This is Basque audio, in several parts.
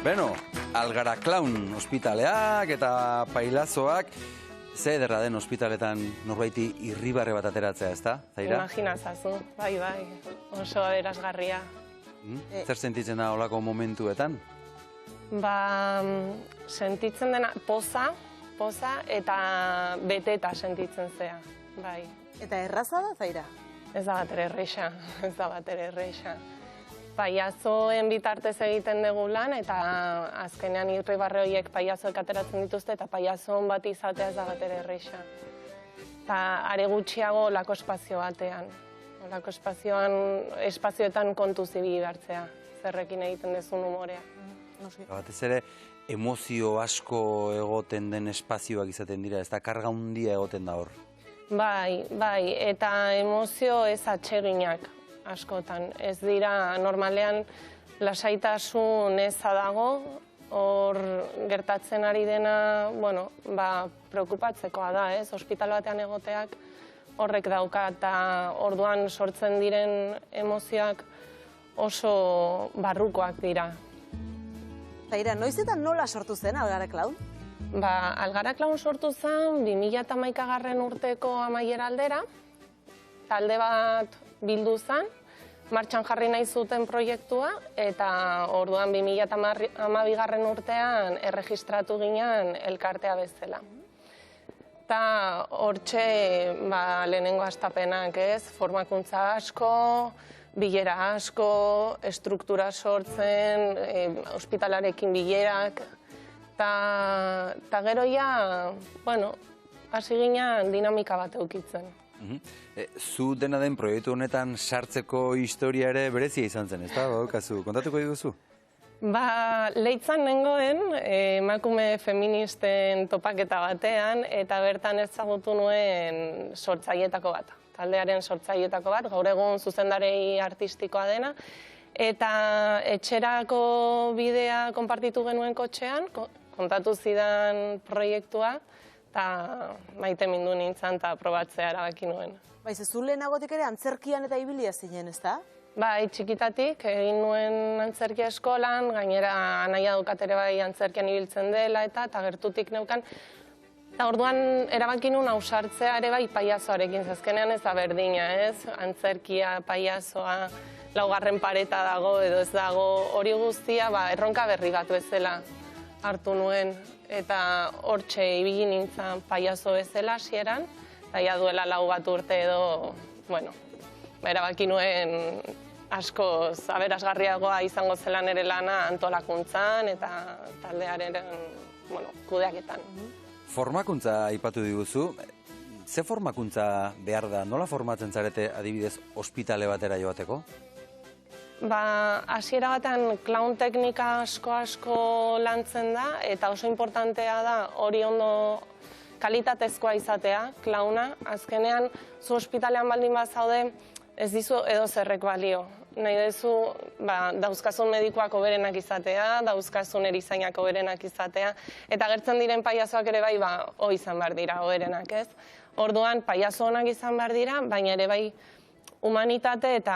Beno, Algara Clown ospitaleak eta pailazoak, ze ederra den ospitaletan norbaiti irribarre bat ateratzea, ezta, Zaira? Imaginazazu, bai, oso aberasgarria. Zer sentitzen da olako momentuetan? Sentitzen dena poza eta beteta sentitzen zea, bai. Eta erraza da, Zaira? Ez da batere erreixa. Paiazoen bitartez egiten dugu lan, eta azkenean irribarre horiek paiazoek ateratzen dituzte, eta paiazon bat izatea ez da batere erreixa. Eta are gutxiago olako espazio batean. Olako espazioetan kontuz ibili hartzea, zerrekin egiten dezun umorea. Batez ere, emozio asko egoten den espazioak izaten dira, ez da karga handia egoten da hor. Bai, eta emozio ez atseginak askotan. Ez dira, normalean, lasaitasun eza dago, hor gertatzen ari dena, preokupatzekoa da, ez? Ospital batean egoteak horrek dauka, eta orduan sortzen diren emozioak oso barrukoak dira. Zaira, noiz eta nola sortu zen Algara Clown? Algara Clown sortu zen 2011 urteko amaiera aldera, talde bat bildu zen, martxan jarri nahi zuten proiektua, eta orduan 2012 urtean erregistratu ginen elkartea bezala. Eta hortxe lehenengo hastapenak, ez, formakuntza asko, bilera asko, estruktura sortzen, ospitalarekin bilerak, eta gero hasi ginen dinamika bat eukitzen. Zu dena den proiektu honetan sartzeko historia ere berezia izan zen, ez da? Kontatuko diguzu? Leitzan nengoen emakume feministen topaketa batean, eta bertan ezagutu nuen sortzailetako bat. Taldearen sortzailetako bat, gaur egun zuzendarei artistikoa dena, eta etxerako bidea konpartitu genuen kotxean, kontatu zidan proiektua, eta maite mindu nintzen eta probatzea erabaki nuen. Zu lehenagotik ere antzerkian eta ibilia zinen, ez da? Bai, txikitatik, egin nuen antzerkia eskolan, gainera anaia dukat ere bai antzerkian ibiltzen dela eta gertutik neukan. Eta orduan erabaki nuen ausartzea ere bai paiazoarekin, zazkenean ez da berdina, ez? Antzerkia, paiazoa, laugarren pareta dago edo ez dago, hori guztia erronka berri bat bezala hartu nuen. Eta hortxe ibili nintzen paiazo bezala hasieran, eta ja duela 4 bat urte edo, erabaki nuen askoz aberasgarriagoa izango zela nire lana antolakuntzan eta taldearen kudeaketan. Formakuntza aipatu diguzu, ze formakuntza behar da? Nola formatzen zarete adibidez ospitale batera joateko? Hasiera batean clown teknika asko lantzen da, eta oso importantea da hori ondo kalitatezkoa izatea, klauna. Azkenean, zu ospitalean baldin bazaude, ez dizu edo zerrek balio. Nahi dezu, dauzkazun medikoak hoberenak izatea, dauzkazun erizainak hoberenak izatea, eta gertzen diren paiazoak ere bai, izan behar dira hoberenak, ez? Orduan, paiazo onak izan behar dira, baina ere bai humanitate eta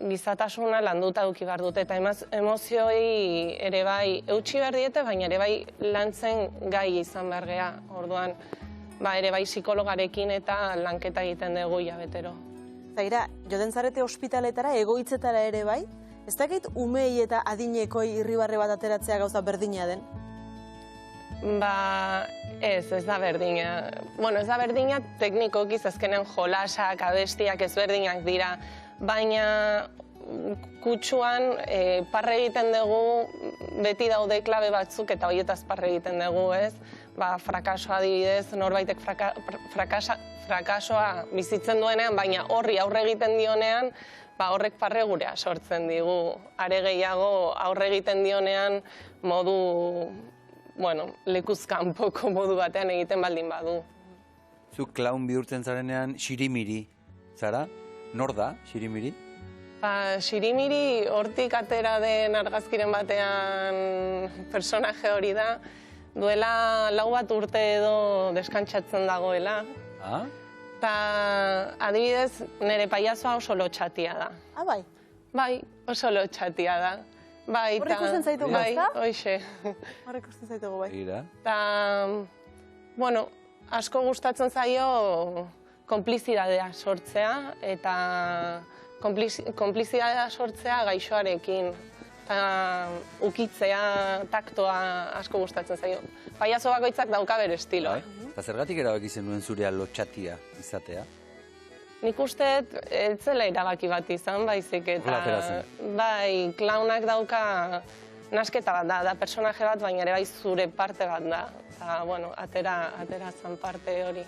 gizatasuna landuta eduki behar dute, eta emozioi ere bai eutxi behar diete, baina ere bai lantzen gai izan behar geha. Orduan, ere bai psikologarekin eta lanketa egiten dugu betero. Zaira, joden zarete ospitaletara, egoitzetara ere bai? Ez dakit umei eta adinekoi irribarre bat ateratzea gauza berdina den? Ez da berdina. Ez da berdina teknikoki azkenean jolasak, abestiak ezberdinak dira, baina kutsuan parre egiten dugu, beti daude klabe batzuk eta horietaz parre egiten dugu, ez? Frakasoa adibidez, norbaitek frakasoa bizitzen duenean, baina horri aurre egiten dionean, horrek parre gurea sortzen digu. Are gehiago aurre egiten dionean modu lekuzkanpoko modu batean egiten baldin badu. Zu clown bihurtzen zarenean Xirimiri, zara? Nor da, Xirimiri? Xirimiri hortik atera den argazkiren batean personaje hori da, duela 4 bat urte edo deskantsatzen dagoela. Eta adibidez, nire paiazoa oso lotxatia da. Bai? Bai, oso lotxatia da. Bai, Hor ikusten zaitugu, bai, ezta? hoixe. Hor ikusten zaitugu, bai. Begira. Eta, bueno, asko gustatzen zaio konplizidadea sortzea, eta konplizidadea sortzea gaixoarekin. Eta ukitzea, taktoa asko gustatzen zaio. Paiazo bakoitzak dauka bere estiloa. Bai. Eta zergatik erabaki zenuen zurea lotxatia izatea? Nik uste ez zela erabaki bat izan, baizik eta... Horrela atera zen. Bai, klaunak dauka nasketa bat da personaje bat, baina ere bai zure parte bat da. Eta, bueno, atera zen parte hori.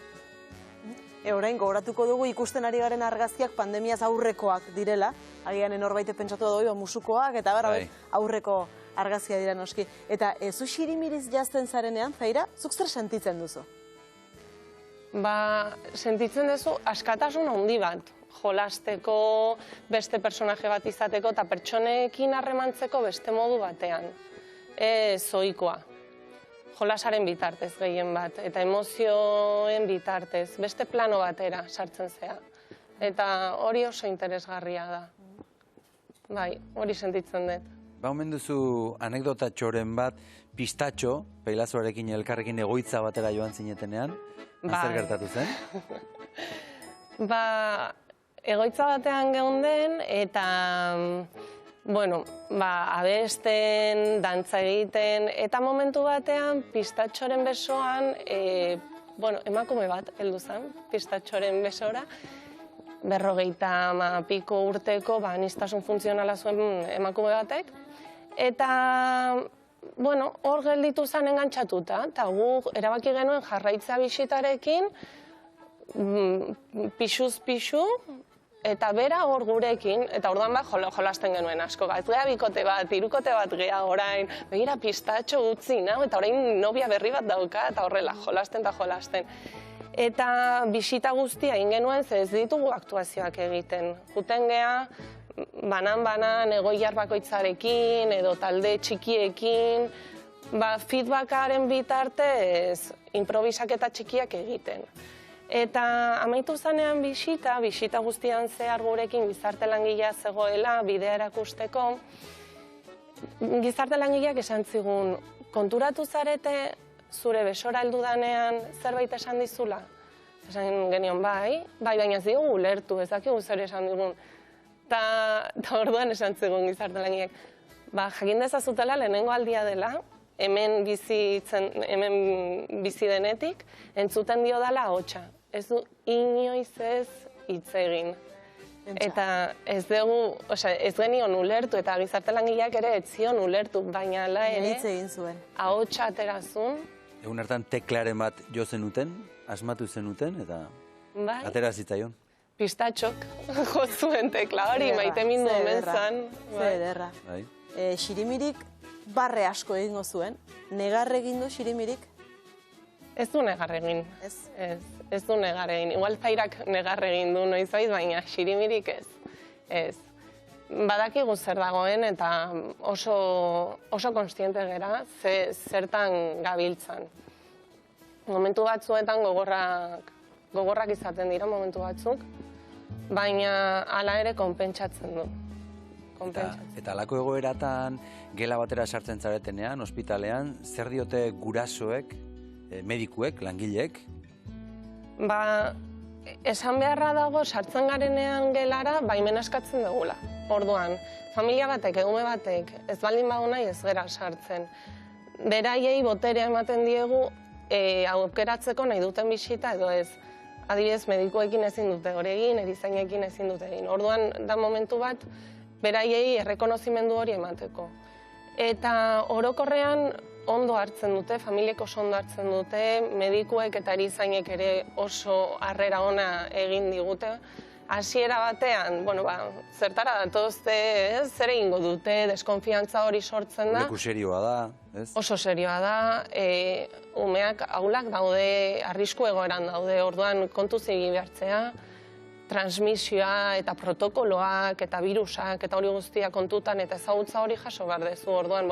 Orain, gogoratuko dugu ikusten ari garen argazkiak pandemiaz aurrekoak direla. Agian norbaitek pentsatu dugu musukoak, eta Bai. aurreko argazkia dira noski. Eta zu xirimiriz jazten zarenean, Zaira, zuk zer sentitzen duzu? Ba, sentitzen duzu askatasun handi bat. Jolasteko, beste personaje bat izateko, eta pertsonekin harremantzeko beste modu batean. Zoikoa. Jolasaren bitartez gehien bat, eta emozioen bitartez, beste plano batera sartzen zea. Eta hori oso interesgarria da. Bai, hori sentitzen dut. Ba, omen duzu anekdotatxoren bat, pistatxo, Peilazoarekin elkarrekin egoitza batera joan zinetenean, zer gertatu zen? Ba, egoitza batean geunden, eta, bueno, abesten, dantza egiten, eta momentu batean, pistatxoren besoan, emakume bat heldu zen, pistatxoren besora, 50 piko urteko aniztasun funtzionala zuen emakume batek, eta, bueno, hor gelditu zen engantxatuta, eta guk erabaki genuen jarraitza bisitarekin, pixuz pixu, eta bera hor gurekin, eta orduan jolasten genuen asko. Ez geha bikote bat, hirukote bat geha orain, begira pistatxo utzi, eta orain nobia berri bat dauka, eta horrela, jolasten eta jolasten. Eta bisita guztia egin genuen, ze ez ditugu aktuazioak egiten. Juten geha, banan egoiar bakoitzarekin, edo talde txikiekin, feedbackaren bitartez improvisaketa txikiak egiten. Eta amaitu zanean bisita guztian zehar gurekin gizarte langilea zegoela bidea erakusteko. Gizarte langileak esan zigun, konturatu zarete zure besora heldu danean zerbait esan dizula? Esan genion bai, baina ez diogu ulertu, ez dakigu zer esan digun. Eta orduan esan zigun gizarte langileak, jakin dezazutela lehenengo aldia dela, hemen bizi denetik, entzuten dio dela ahotsa. Ez du inoiz ez hitz egin. Eta ez dugu, ez genion ulertu, eta gizarte langileak ere ez zion ulertu, baina ala ere ahotsa aterazun. Egun hartan teklaren bat jo zenuten, asmatu zenuten, eta atera zitzaion. Pistatxok jo zuen tekla hori, maite mindu omen zan. Zer ederra. Xirimirik barre asko egingo zuen, negar egin du Xirimirik? Ez du negar egin. Ez du negar egin. Igual Zairak negar egin du noizbait, baina Xirimirik ez. Badakigu zer dagoen eta oso konstiente gera zertan gabiltzan. Momentu batzuetan gogorrak izaten dira momentu batzuk, baina hala ere konpentsatzen du. Eta halako egoeratan gela batera sartzen zaretenean, ospitalean, zer diote gurasoek, medikuek, langileek? Esan beharra dago sartzen garenean gelara baimen eskatzen dugula. Orduan, familia batek, egume batek, ez baldin badu nahi ez gera sartzen. Beraiei boterea ematen diegu aukeratzeko nahi duten bisita edo ez. Adibidez, medikuekin ezin dute hori egin, erizainekin ezin dute egin. Orduan, da momentu bat, beraiei errekonozimendu hori emateko. Eta orokorrean ondo hartzen dute, familiek oso ondo hartzen dute, medikuek eta erizainek ere oso harrera ona egin digute. Hasiera batean, zertara datozte, zer egingo dute, deskonfiantza hori sortzen da. Leku serioa da, ez? Oso serioa da, umeak ahulak daude, arrisku egoeran daude, orduan kontuz egin behartzea, transmisioa eta protokoloak eta virusak eta hori guztia kontutan eta ezagutza hori jaso behar dezu, orduan,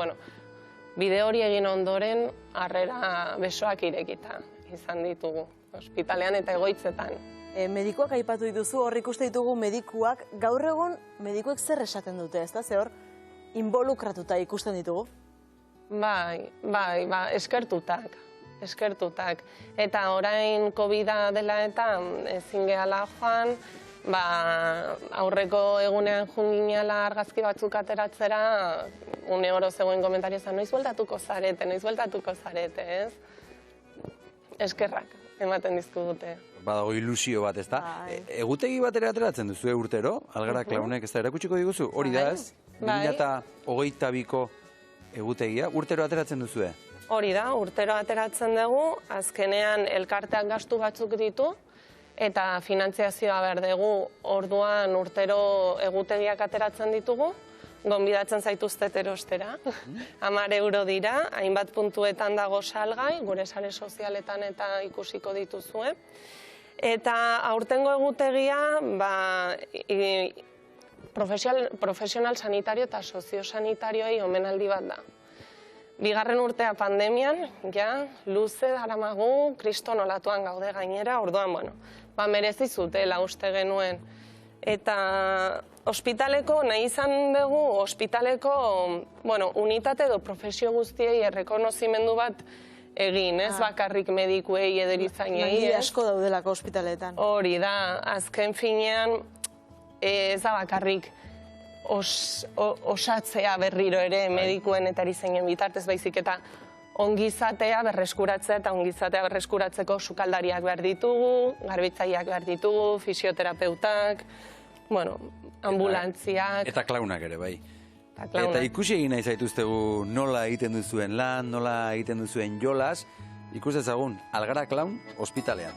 bide hori egin ondoren, harrera besoak irekita izan ditugu, ospitalean eta egoitzetan. Medikuak aipatu dituzu, hor ikuste ditugu medikuak, gaur egun medikuek zer esaten dute, ez da? Ze hor, involukratuta ikusten ditugu. Bai, eskertutak. Eta orain COVID-a dela eta ezin gehala joan, aurreko egunean junginala argazki batzuk ateratzera, une oro zegoen komentario zen, noiz bueltatuko zarete, ez? Eskerrak, ematen dizkigute. Badago ilusio bat, ezta? Egutegi batera ateratzen duzu urtero, Algara Klaunek, ez da, erakutsiko diguzu? Hori da, ez? 2022ko egutegia, urtero ateratzen duzue? Hori da, urtero ateratzen dugu, azkenean elkarteak gastu batzuk ditu, eta finantziazioa behar dugu, orduan urtero egutegiak ateratzen ditugu, gonbidatzen zaituztet erostera. 10 euro dira, hainbat puntuetan dago salgai, gure sare sozialetan eta ikusiko dituzue. Eta aurtengo egutegia, profesional sanitario eta soziosanitarioei omenaldi bat da. Bigarren urtea pandemian, luze daramagu, kriston olatuan gaude gainera, orduan, merezi zutela uste genuen. Eta ospitaleko, nahi izan dugu, ospitaleko, unitate edo profesio guztiei errekonozimendu bat egin, ez bakarrik medikuei edo erizainei. Langile asko daudelako ospitaletan. Hori da, azken finean, ez da bakarrik osatzea berriro ere medikuen eta erizainen bitartez baizik eta ongizatea berreskuratzea eta ongizatea berreskuratzeko sukaldariak behar ditugu, garbitzaileak behar ditugu, fisioterapeutak, ambulantziak. Eta klaunak ere, bai. Eta ikusi egin nahi zaituztegu nola egiten duzuen lan, nola egiten duzuen jolas, ikus ezagun Algara Klaun ospitalean.